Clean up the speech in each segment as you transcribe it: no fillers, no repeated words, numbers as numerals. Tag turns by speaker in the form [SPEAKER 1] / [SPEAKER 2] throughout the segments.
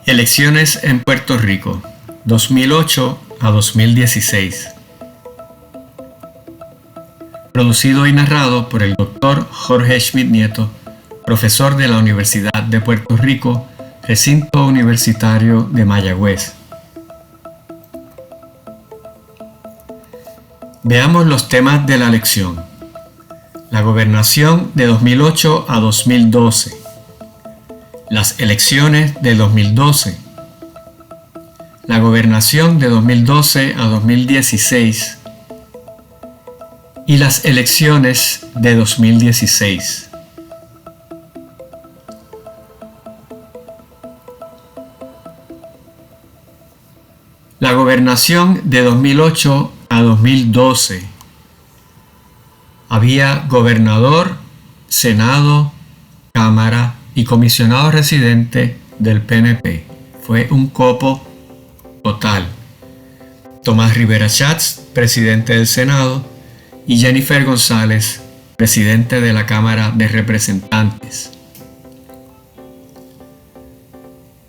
[SPEAKER 1] Elecciones en Puerto Rico, 2008 a 2016. Producido y narrado por el Dr. Jorge Schmidt Nieto, profesor de la Universidad de Puerto Rico, Recinto Universitario de Mayagüez. Veamos los temas de la elección. La gobernación de 2008 a 2012. Las elecciones de 2012. La gobernación de 2012 a 2016. Y las elecciones de 2016. La gobernación de 2008 a 2012. Había gobernador, Senado, Cámara y comisionado residente del PNP. Fue un copo total. Tomás Rivera Schatz, presidente del Senado, y Jennifer González, presidente de la Cámara de Representantes.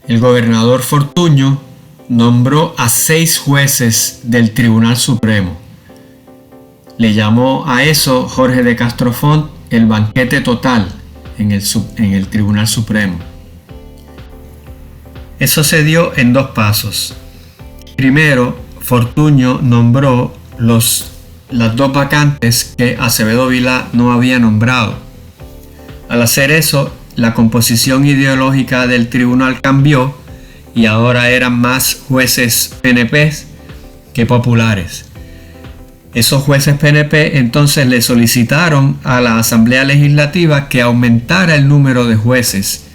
[SPEAKER 1] El gobernador Fortuño nombró a 6 jueces del Tribunal Supremo. Le llamó a eso Jorge de Castrofont el banquete total en el Tribunal Supremo. Eso se dio en 2 pasos. Primero, Fortuño nombró las 2 vacantes que Acevedo Vilá no había nombrado. Al hacer eso, la composición ideológica del tribunal cambió y ahora eran más jueces PNP que populares. Esos jueces PNP entonces le solicitaron a la Asamblea Legislativa que aumentara el número de jueces,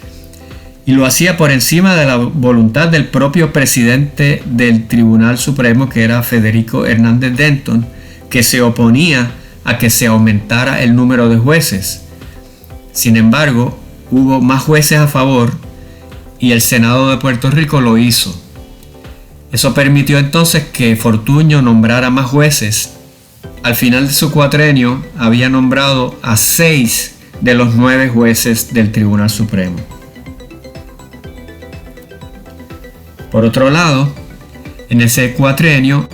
[SPEAKER 1] y lo hacía por encima de la voluntad del propio presidente del Tribunal Supremo, que era Federico Hernández Denton, que se oponía a que se aumentara el número de jueces. Sin embargo, hubo más jueces a favor y el Senado de Puerto Rico lo hizo. Eso permitió entonces que Fortuño nombrara más jueces. Al final de su cuatrenio había nombrado a 6 de los 9 jueces del Tribunal Supremo. Por otro lado, en ese cuatrenio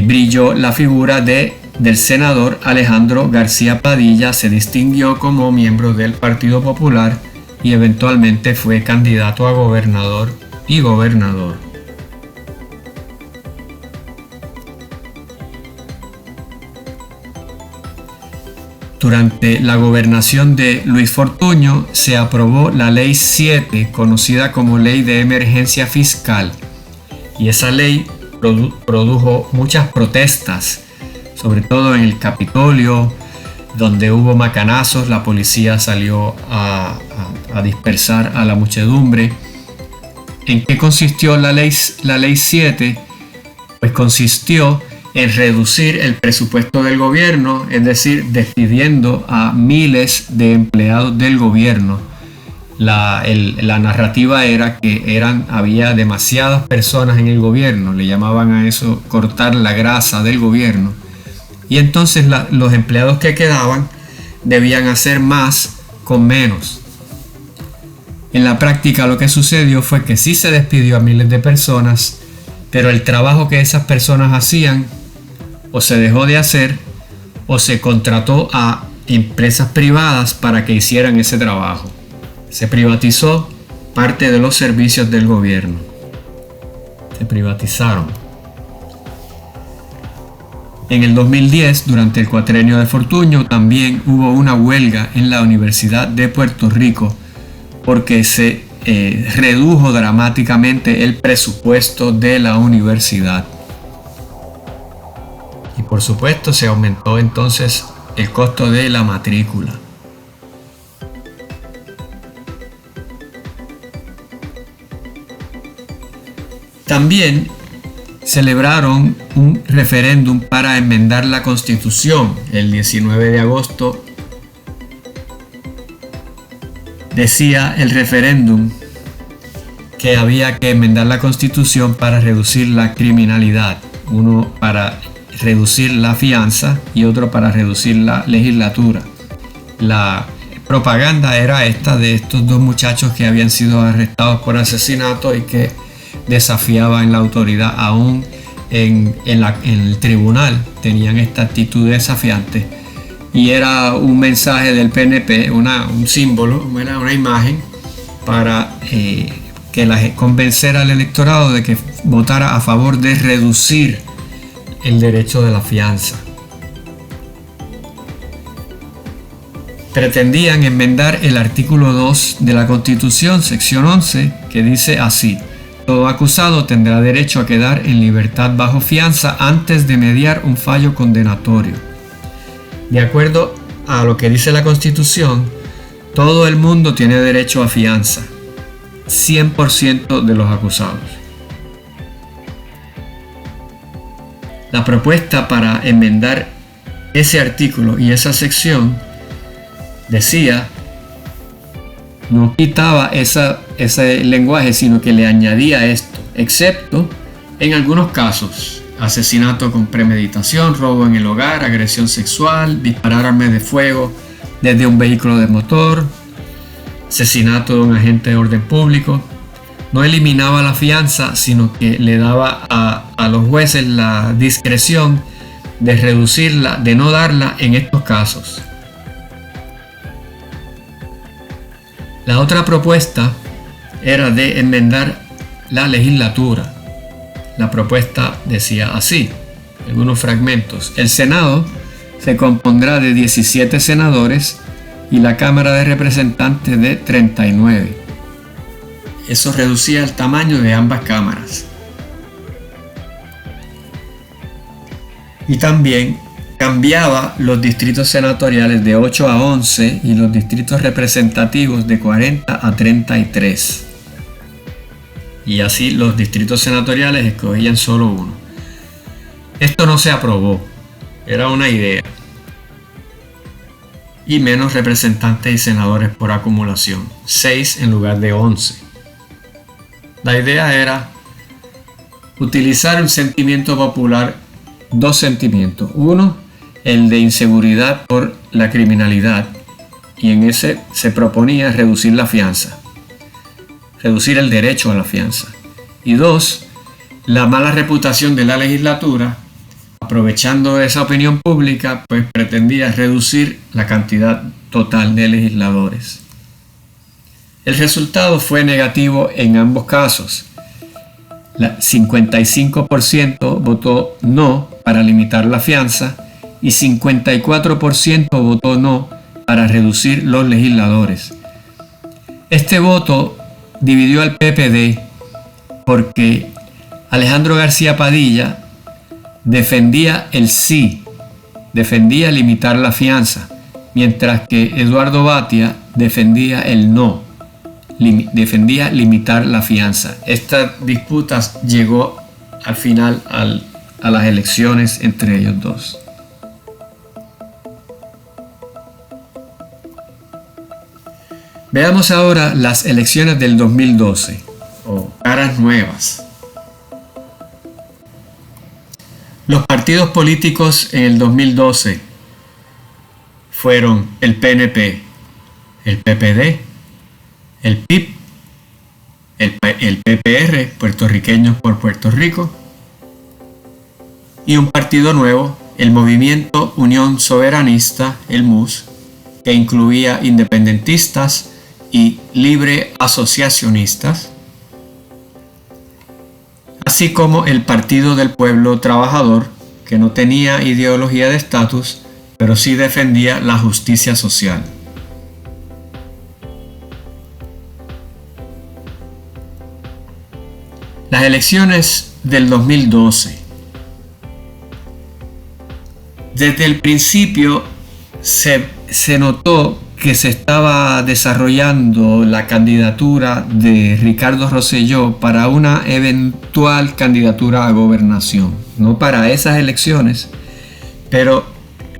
[SPEAKER 1] brilló la figura del senador Alejandro García Padilla. Se distinguió como miembro del Partido Popular y eventualmente fue candidato a gobernador y gobernador. Durante la gobernación de Luis Fortuño se aprobó la Ley 7, conocida como Ley de Emergencia Fiscal, y esa ley produjo muchas protestas, sobre todo en el Capitolio, donde hubo macanazos. La policía salió a dispersar a la muchedumbre. ¿En qué consistió la ley 7? Pues consistió en reducir el presupuesto del gobierno, es decir, despidiendo a miles de empleados del gobierno. La narrativa era que había demasiadas personas en el gobierno, le llamaban a eso cortar la grasa del gobierno, y entonces los empleados que quedaban debían hacer más con menos. En la práctica lo que sucedió fue que sí se despidió a miles de personas, pero el trabajo que esas personas hacían o se dejó de hacer o se contrató a empresas privadas para que hicieran ese trabajo. Se privatizó parte de los servicios del gobierno. Se privatizaron. En el 2010, durante el cuatrenio de Fortuño, también hubo una huelga en la Universidad de Puerto Rico porque se redujo dramáticamente el presupuesto de la universidad. Y por supuesto se aumentó entonces el costo de la matrícula. También celebraron un referéndum para enmendar la Constitución. El 19 de agosto decía el referéndum que había que enmendar la Constitución para reducir la criminalidad. Uno para reducir la fianza y otro para reducir la legislatura. propaganda era esta de estos dos muchachos que habían sido arrestados por asesinato y que desafiaban la autoridad aún en el tribunal. Tenían esta actitud desafiante y era un mensaje del PNP, un símbolo, una imagen para convencer al electorado de que votara a favor de reducir el derecho de la fianza. Pretendían enmendar el artículo 2 de la Constitución, sección 11, que dice así: todo acusado tendrá derecho a quedar en libertad bajo fianza antes de mediar un fallo condenatorio. De acuerdo a lo que dice la Constitución, todo el mundo tiene derecho a fianza, 100% de los acusados. La propuesta para enmendar ese artículo y esa sección decía, no quitaba ese lenguaje, sino que le añadía esto: excepto en algunos casos: asesinato con premeditación, robo en el hogar, agresión sexual, disparar armas de fuego desde un vehículo de motor, asesinato de un agente de orden público. No eliminaba la fianza, sino que le daba a los jueces la discreción de reducirla, de no darla en estos casos. La otra propuesta era de enmendar la legislatura. La propuesta decía así, algunos fragmentos: el Senado se compondrá de 17 senadores y la Cámara de Representantes de 39. Eso reducía el tamaño de ambas cámaras. Y también cambiaba los distritos senatoriales de 8 a 11 y los distritos representativos de 40 a 33. Y así los distritos senatoriales escogían solo uno. Esto no se aprobó, era una idea. Y menos representantes y senadores por acumulación, 6 en lugar de 11. La idea era utilizar un sentimiento popular, dos sentimientos. Uno, el de inseguridad por la criminalidad, y en ese se proponía reducir la fianza, reducir el derecho a la fianza. Y dos, la mala reputación de la legislatura, aprovechando esa opinión pública, pues pretendía reducir la cantidad total de legisladores. El resultado fue negativo en ambos casos. 55% votó no para limitar la fianza y 54% votó no para reducir los legisladores. Este voto dividió al PPD porque Alejandro García Padilla defendía el sí, defendía limitar la fianza, mientras que Eduardo Batia defendía el no, defendía limitar la fianza. Esta disputa llegó al final a las elecciones entre ellos dos. Veamos ahora las elecciones del 2012, o caras nuevas. Los partidos políticos en el 2012 fueron el PNP, el PPD, el PIP, el PPR, Puertorriqueños por Puerto Rico, y un partido nuevo, el Movimiento Unión Soberanista, el MUS, que incluía independentistas y libre asociacionistas, así como el Partido del Pueblo Trabajador, que no tenía ideología de estatus, pero sí defendía la justicia social. Las elecciones del 2012. Desde el principio se notó que se estaba desarrollando la candidatura de Ricardo Rosselló para una eventual candidatura a gobernación. No para esas elecciones, pero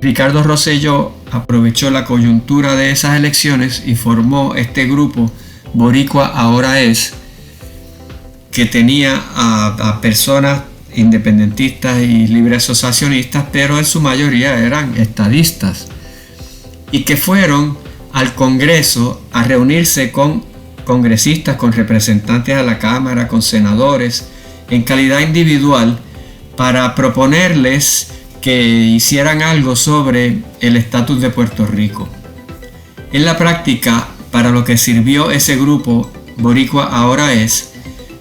[SPEAKER 1] Ricardo Rosselló aprovechó la coyuntura de esas elecciones y formó este grupo Boricua Ahora Es, que tenía a personas independentistas y libres asociacionistas, pero en su mayoría eran estadistas, y que fueron al Congreso a reunirse con congresistas, con representantes a la Cámara, con senadores, en calidad individual, para proponerles que hicieran algo sobre el estatus de Puerto Rico. En la práctica, para lo que sirvió ese grupo Boricua Ahora Es,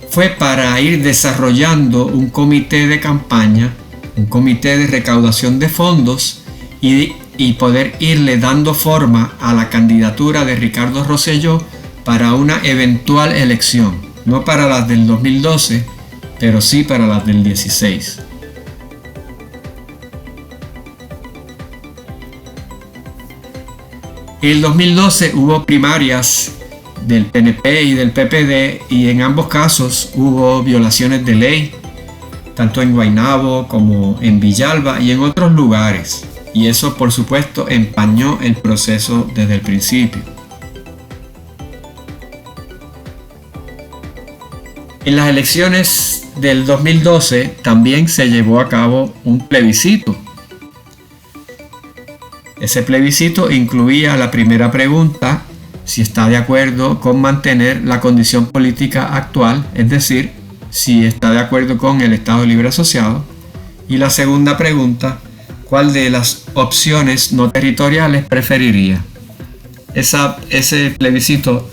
[SPEAKER 1] fue para ir desarrollando un comité de campaña, un comité de recaudación de fondos y poder irle dando forma a la candidatura de Ricardo Rosselló para una eventual elección, no para las del 2012, pero sí para las del 16. En el 2012 hubo primarias del PNP y del PPD y en ambos casos hubo violaciones de ley, tanto en Guaynabo como en Villalba y en otros lugares. Y eso, por supuesto, empañó el proceso desde el principio. En las elecciones del 2012 también se llevó a cabo un plebiscito. Ese plebiscito incluía la primera pregunta, si está de acuerdo con mantener la condición política actual, es decir, si está de acuerdo con el Estado Libre Asociado. Y la segunda pregunta, ¿cuál de las opciones no territoriales preferiría? Ese plebiscito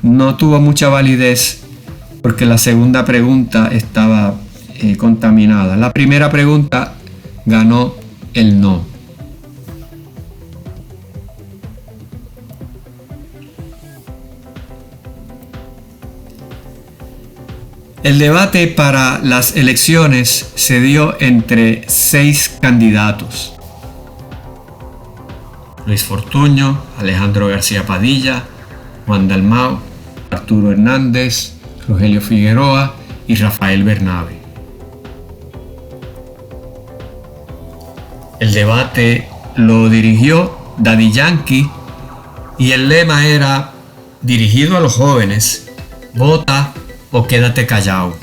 [SPEAKER 1] no tuvo mucha validez porque la segunda pregunta estaba contaminada. La primera pregunta ganó el no. El debate para las elecciones se dio entre 6 candidatos: Luis Fortuño, Alejandro García Padilla, Juan Dalmau, Arturo Hernández, Rogelio Figueroa y Rafael Bernabe. El debate lo dirigió Daddy Yankee y el lema era dirigido a los jóvenes: vota o quédate callado.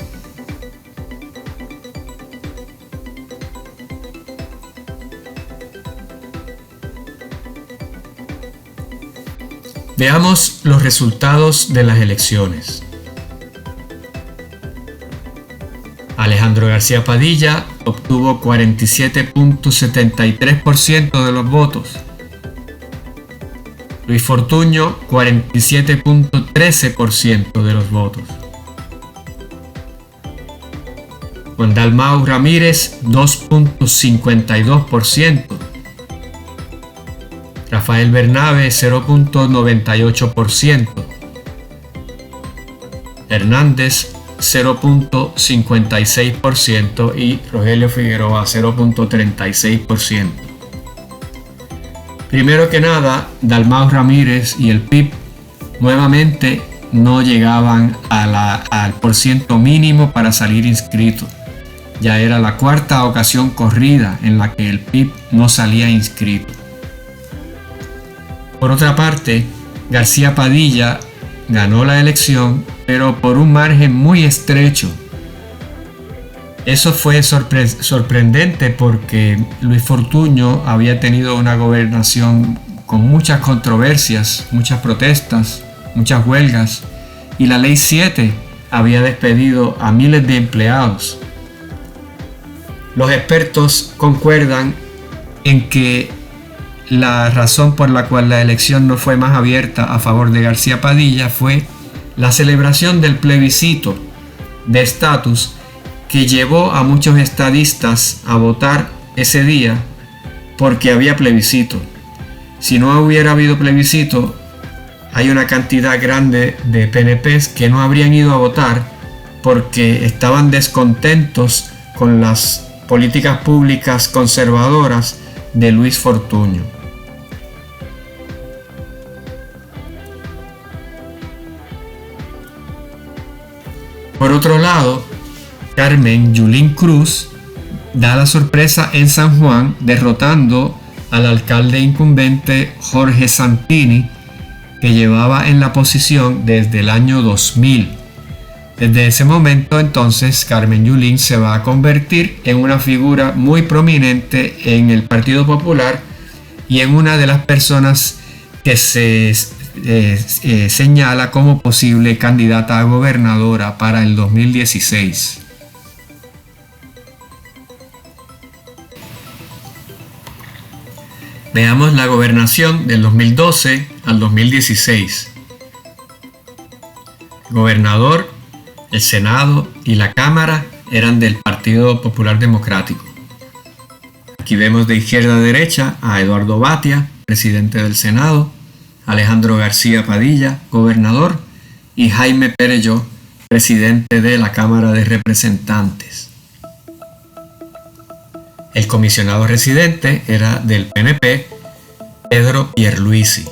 [SPEAKER 1] Veamos los resultados de las elecciones. Alejandro García Padilla obtuvo 47.73% de los votos. Luis Fortuño 47.13% de los votos. Juan Dalmau Ramírez 2.52%. Rafael Bernabe 0.98%. Hernández 0.56% y Rogelio Figueroa 0.36%. Primero que nada, Dalmau Ramírez y el PIB nuevamente no llegaban al porciento mínimo para salir inscritos. Ya era la cuarta ocasión corrida en la que el PIB no salía inscrito. Por otra parte, García Padilla ganó la elección, pero por un margen muy estrecho. Eso fue sorprendente porque Luis Fortuño había tenido una gobernación con muchas controversias, muchas protestas, muchas huelgas, y la Ley 7 había despedido a miles de empleados. Los expertos concuerdan en que la razón por la cual la elección no fue más abierta a favor de García Padilla fue la celebración del plebiscito de estatus que llevó a muchos estadistas a votar ese día porque había plebiscito. Si no hubiera habido plebiscito, hay una cantidad grande de PNPs que no habrían ido a votar porque estaban descontentos con las políticas públicas conservadoras de Luis Fortuño. Por otro lado, Carmen Yulín Cruz da la sorpresa en San Juan, derrotando al alcalde incumbente Jorge Santini, que llevaba en la posición desde el año 2000. Desde ese momento entonces Carmen Yulín se va a convertir en una figura muy prominente en el Partido Popular y en una de las personas que se señala como posible candidata a gobernadora para el 2016. Veamos la gobernación del 2012 al 2016. El gobernador, el Senado y la Cámara eran del Partido Popular Democrático. Aquí vemos de izquierda a derecha a Eduardo Batia, presidente del Senado, Alejandro García Padilla, gobernador, y Jaime Perelló, presidente de la Cámara de Representantes. El comisionado residente era del PNP, Pedro Pierluisi.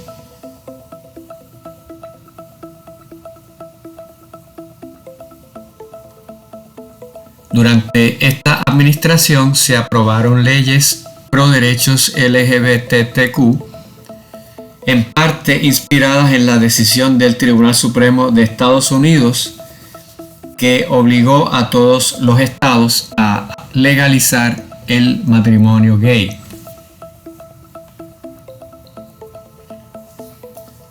[SPEAKER 1] Durante esta administración se aprobaron leyes pro derechos LGBTQ, en parte inspiradas en la decisión del Tribunal Supremo de Estados Unidos, que obligó a todos los estados a legalizar el matrimonio gay.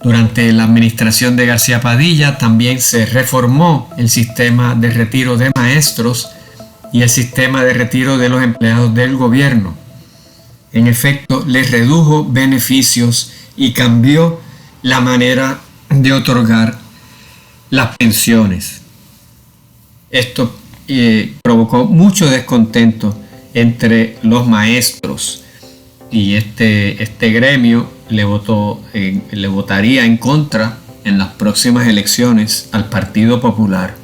[SPEAKER 1] Durante la administración de García Padilla también se reformó el sistema de retiro de maestros y el sistema de retiro de los empleados del gobierno. En efecto, les redujo beneficios y cambió la manera de otorgar las pensiones. Esto provocó mucho descontento entre los maestros, y este gremio le votaría en contra en las próximas elecciones al Partido Popular.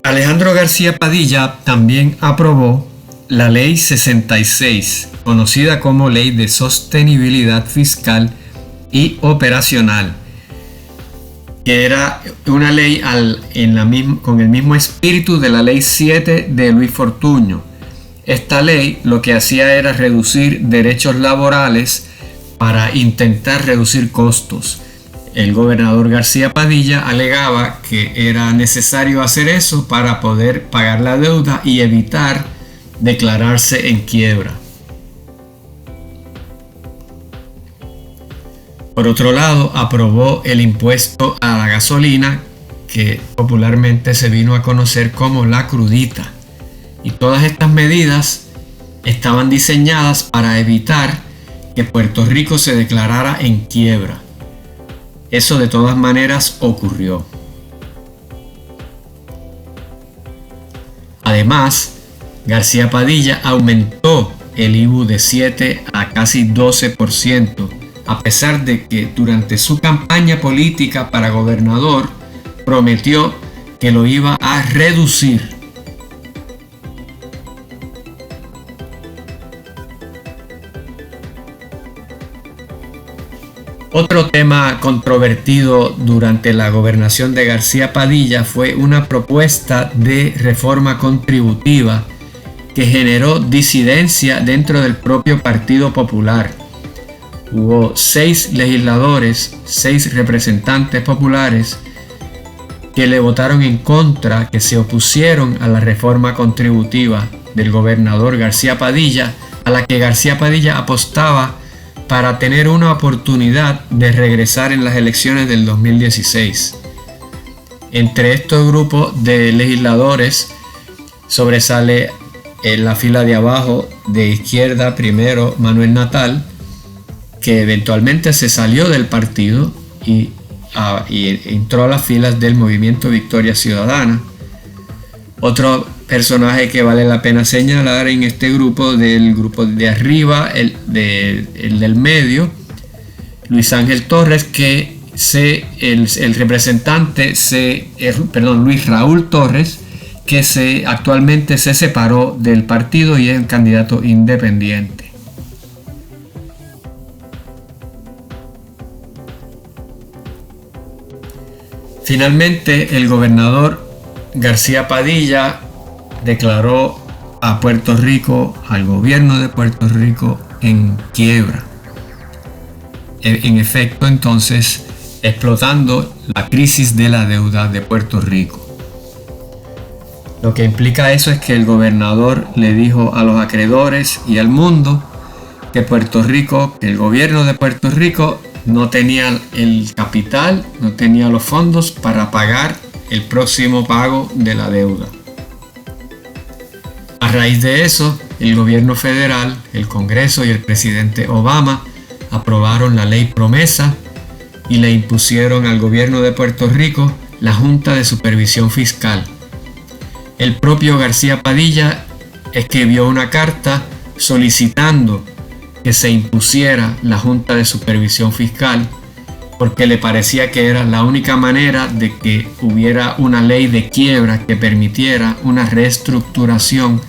[SPEAKER 1] Alejandro García Padilla también aprobó la Ley 66, conocida como Ley de Sostenibilidad Fiscal y Operacional, que era una ley con el mismo espíritu de la Ley 7 de Luis Fortuño. Esta ley lo que hacía era reducir derechos laborales para intentar reducir costos. El gobernador García Padilla alegaba que era necesario hacer eso para poder pagar la deuda y evitar declararse en quiebra. Por otro lado, aprobó el impuesto a la gasolina, que popularmente se vino a conocer como la crudita. Y todas estas medidas estaban diseñadas para evitar que Puerto Rico se declarara en quiebra. Eso de todas maneras ocurrió. Además, García Padilla aumentó el IVU de 7 a casi 12%, a pesar de que durante su campaña política para gobernador prometió que lo iba a reducir. Otro tema controvertido durante la gobernación de García Padilla fue una propuesta de reforma contributiva que generó disidencia dentro del propio Partido Popular. Hubo 6 legisladores, 6 representantes populares que le votaron en contra, que se opusieron a la reforma contributiva del gobernador García Padilla, a la que García Padilla apostaba para tener una oportunidad de regresar en las elecciones del 2016. Entre estos grupos de legisladores sobresale en la fila de abajo de izquierda primero Manuel Natal, que eventualmente se salió del partido y entró a las filas del Movimiento Victoria Ciudadana. Otro personaje que vale la pena señalar en este grupo, del grupo de arriba, el del medio, Luis Ángel Torres, que el representante Luis Raúl Torres, que actualmente se separó del partido y es un candidato independiente. Finalmente, el gobernador García Padilla declaró a Puerto Rico, al gobierno de Puerto Rico, en quiebra. En efecto, entonces, explotando la crisis de la deuda de Puerto Rico. Lo que implica eso es que el gobernador le dijo a los acreedores y al mundo que el gobierno de Puerto Rico no tenía el capital, no tenía los fondos para pagar el próximo pago de la deuda. A raíz de eso, el gobierno federal, el Congreso y el presidente Obama aprobaron la ley promesa y le impusieron al gobierno de Puerto Rico la Junta de Supervisión Fiscal. El propio García Padilla escribió una carta solicitando que se impusiera la Junta de Supervisión Fiscal porque le parecía que era la única manera de que hubiera una ley de quiebra que permitiera una reestructuración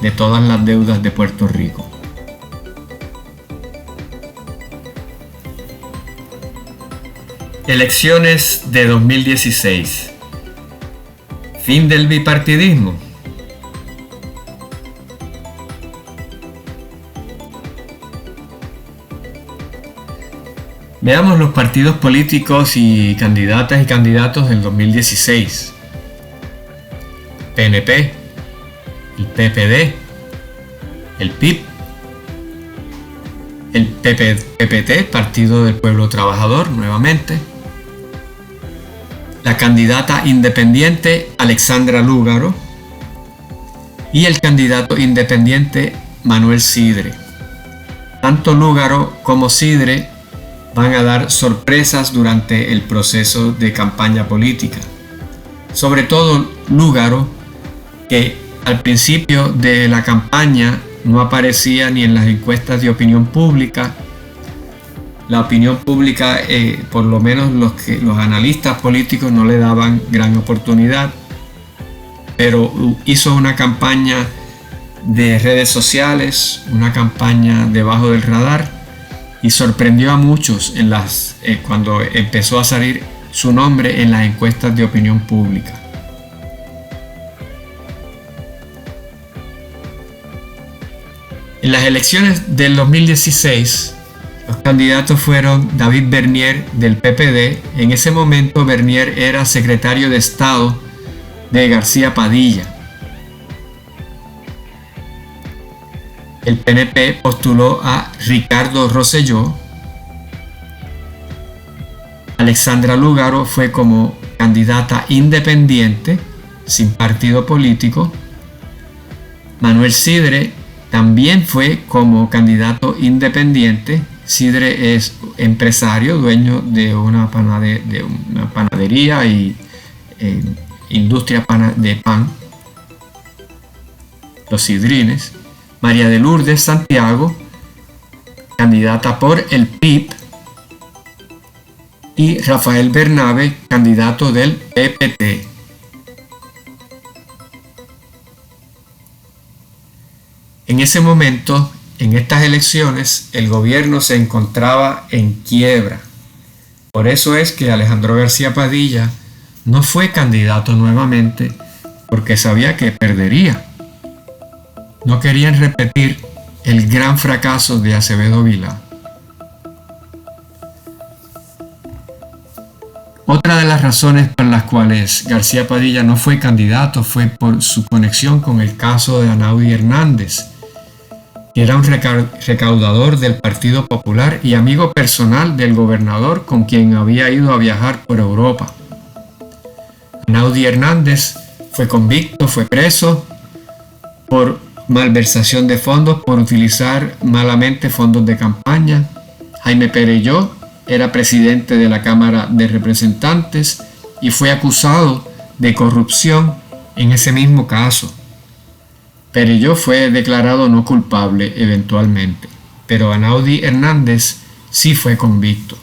[SPEAKER 1] de todas las deudas de Puerto Rico. Elecciones de 2016. Fin del bipartidismo. Veamos los partidos políticos y candidatas y candidatos del 2016. PNP, el PPD, el PIP, el PPT, Partido del Pueblo Trabajador, nuevamente. La candidata independiente Alexandra Lúgaro y el candidato independiente Manuel Sidre. Tanto Lúgaro como Sidre van a dar sorpresas durante el proceso de campaña política. Sobre todo Lúgaro, que al principio de la campaña no aparecía ni en las encuestas de opinión pública. La opinión pública, por lo menos los analistas políticos no le daban gran oportunidad, pero hizo una campaña de redes sociales, una campaña debajo del radar, y sorprendió a muchos cuando empezó a salir su nombre en las encuestas de opinión pública. En las elecciones del 2016, los candidatos fueron David Bernier del PPD. En ese momento Bernier era secretario de Estado de García Padilla. El PNP postuló a Ricardo Rosselló. Alexandra Lúgaro fue como candidata independiente, sin partido político. Manuel Sidre también fue como candidato independiente. Sidre es empresario, dueño de una panadería y industria de pan, Los Sidrines. María de Lourdes Santiago, candidata por el PIP, y Rafael Bernabe, candidato del PPT. En ese momento, en estas elecciones, el gobierno se encontraba en quiebra. Por eso es que Alejandro García Padilla no fue candidato nuevamente, porque sabía que perdería. No querían repetir el gran fracaso de Acevedo Vilá. Otra de las razones por las cuales García Padilla no fue candidato fue por su conexión con el caso de Anaudi Hernández, que era un recaudador del Partido Popular y amigo personal del gobernador, con quien había ido a viajar por Europa. Anaudi Hernández fue convicto, fue preso por malversación de fondos, por utilizar malamente fondos de campaña. Jaime Perelló era presidente de la Cámara de Representantes y fue acusado de corrupción en ese mismo caso. Perelló fue declarado no culpable eventualmente, pero Anaudi Hernández sí fue convicto.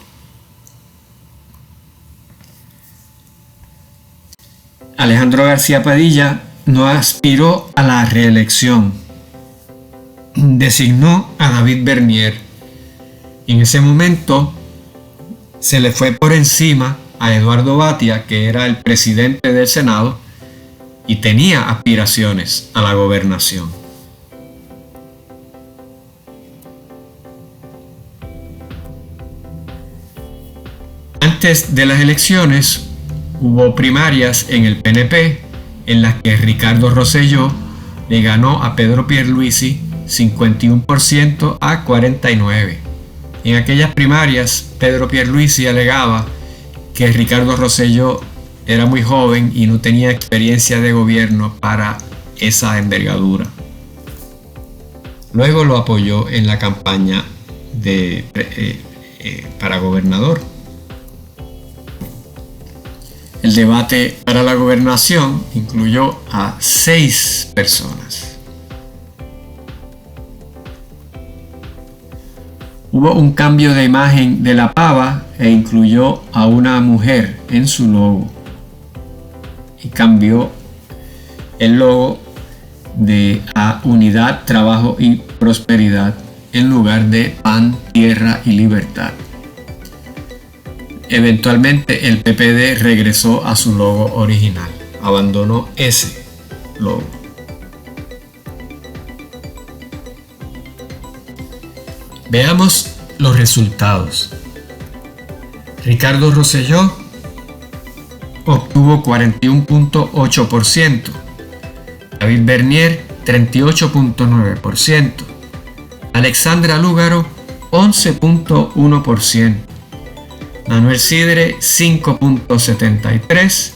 [SPEAKER 1] Alejandro García Padilla no aspiró a la reelección. Designó a David Bernier. Y en ese momento se le fue por encima a Eduardo Batia, que era el presidente del Senado y tenía aspiraciones a la gobernación. Antes de las elecciones hubo primarias en el PNP en las que Ricardo Rosselló le ganó a Pedro Pierluisi 51% a 49%. En aquellas primarias, Pedro Pierluisi alegaba que Ricardo Rosselló era muy joven y no tenía experiencia de gobierno para esa envergadura. Luego lo apoyó en la campaña para gobernador. El debate para la gobernación incluyó a 6 personas. Hubo un cambio de imagen de la pava e incluyó a una mujer en su logo. Y cambió el logo a Unidad, Trabajo y Prosperidad en lugar de Pan, Tierra y Libertad. Eventualmente el PPD regresó a su logo original, abandonó ese logo. Veamos los resultados. Ricardo Rosselló obtuvo 41.8%, David Bernier 38.9%, Alexandra Lúgaro 11.1%, Manuel Sidre 5.73%,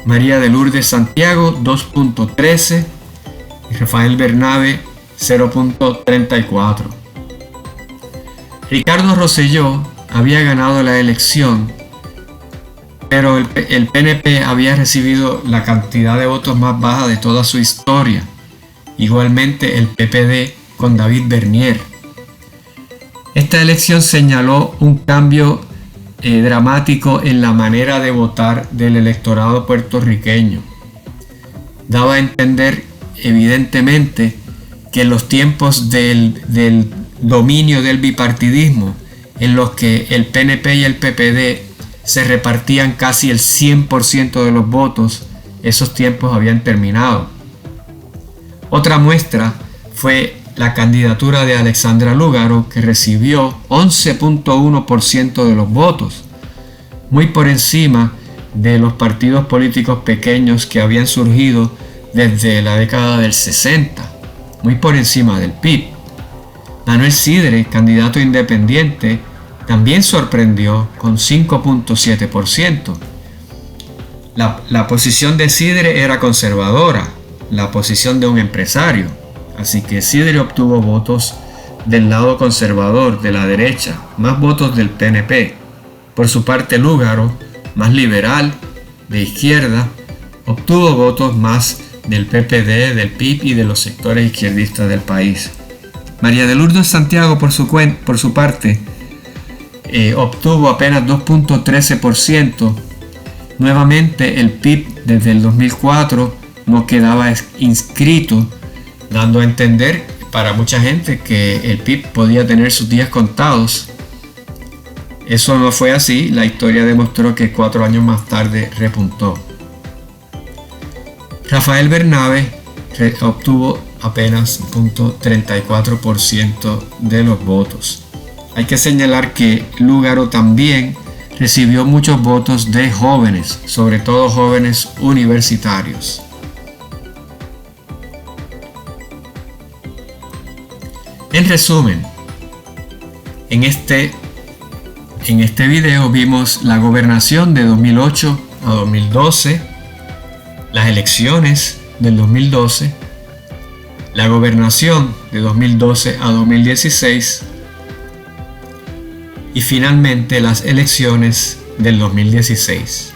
[SPEAKER 1] María de Lourdes Santiago 2.13% y Rafael Bernabe 0.34%. Ricardo Rosselló había ganado la elección, pero el PNP había recibido la cantidad de votos más baja de toda su historia. Igualmente el PPD con David Bernier. Esta elección señaló un cambio dramático en la manera de votar del electorado puertorriqueño. Daba a entender evidentemente que en los tiempos del dominio del bipartidismo, en los que el PNP y el PPD se repartían casi el 100% de los votos, esos tiempos habían terminado. Otra muestra fue la candidatura de Alexandra Lúgaro, que recibió 11.1% de los votos, muy por encima de los partidos políticos pequeños que habían surgido desde la década del 60, muy por encima del PIB. Manuel Sidre, candidato independiente, también sorprendió con 5.7%. La posición de Sidre era conservadora, la posición de un empresario, así que Sidre obtuvo votos del lado conservador, de la derecha, más votos del PNP. Por su parte, Lúgaro, más liberal, de izquierda, obtuvo votos más del PPD, del PIB y de los sectores izquierdistas del país. María de Lourdes Santiago, por su parte, obtuvo apenas 2.13%. Nuevamente el PIB desde el 2004 no quedaba inscrito, dando a entender para mucha gente que el PIB podía tener sus días contados. Eso no fue así, la historia demostró que 4 años más tarde repuntó. Rafael Bernabe obtuvo apenas 0.34% de los votos. Hay que señalar que Lúgaro también recibió muchos votos de jóvenes, sobre todo jóvenes universitarios. En resumen, en este video vimos la gobernación de 2008 a 2012, las elecciones del 2012, la gobernación de 2012 a 2016 y finalmente las elecciones del 2016.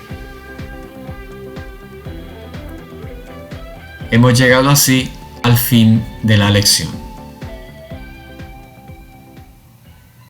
[SPEAKER 1] Hemos llegado así al fin de la lección.